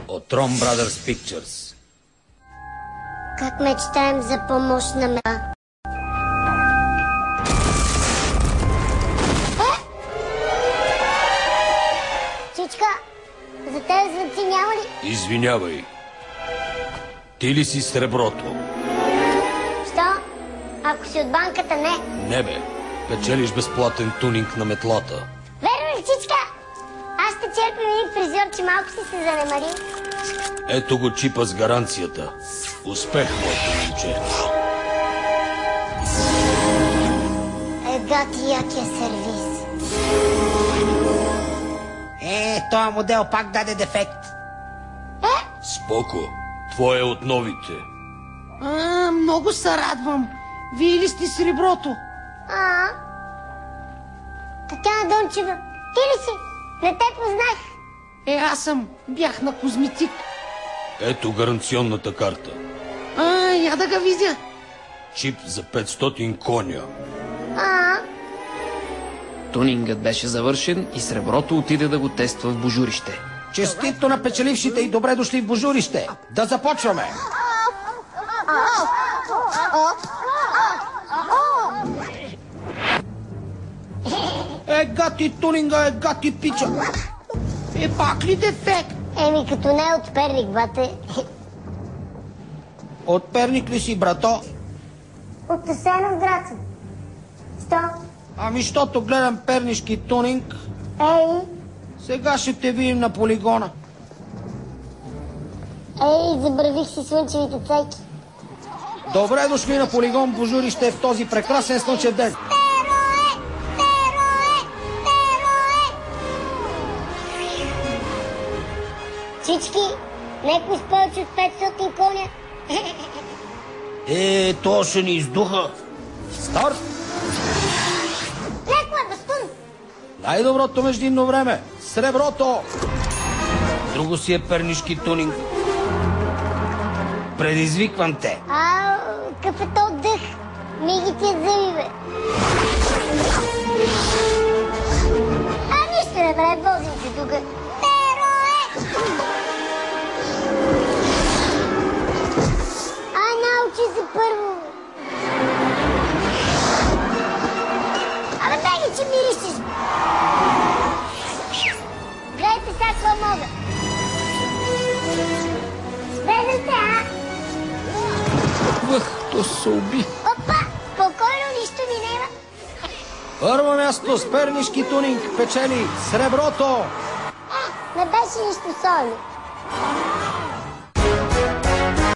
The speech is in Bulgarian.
от Tron Brothers Pictures. Как мечтаем за помощ на ме... Чичка, за тези звънци няма ли? Извинявай. Ти ли си Среброто? Що? Ако си от банката, не. Не бе, печелиш безплатен тунинг на метлата. Верно ли, Чичка? Аз ще черпим един фризьор, че малко си се занемарил. Ето го чипа с гаранцията. Успех, моето момче. Гати якия сервис. Този модел пак даде дефект. Споко, твое от новите. Много се радвам. Вие ли сте Среброто? Татяна Дончева, ти ли си? Не те познах. Аз съм. Бях на козметик. Ето гаранционната карта. Я да га видя. Чип за 500 коня. Тунингът беше завършен и Среброто отиде да го тества в Божурище. Честито на печелившите и добре дошли в Божурище. Да започваме. Гати тунинга, гати пича. Пак ли дефект? Като не от Перник, бате. От Перник ли си, брато? От Асенов град съм. Що? Щото гледам пернишки тунинг. Сега ще те видим на полигона. Забравих си слънчевите цайки. Добре дошли на полигон Божурище в този прекрасен слънчев ден. Чички, некой с повече от 500 коня. То ще ни издуха. Старт! Леко е, бастун! Най-доброто междинно време. Среброто! Друго си е пернишки тунинг. Предизвиквам те. Какъв е то дъх? Миги ти зъби, бе. Нищо не бре, возим се тука. Научи се първо. Беги, че миришиш. Гледайте сега какво мога. Влезете, То се уби. Опа, спокойно, нищо ми нема. Първо място с пернишки тунинг печели Среброто. Не беше нищо солно.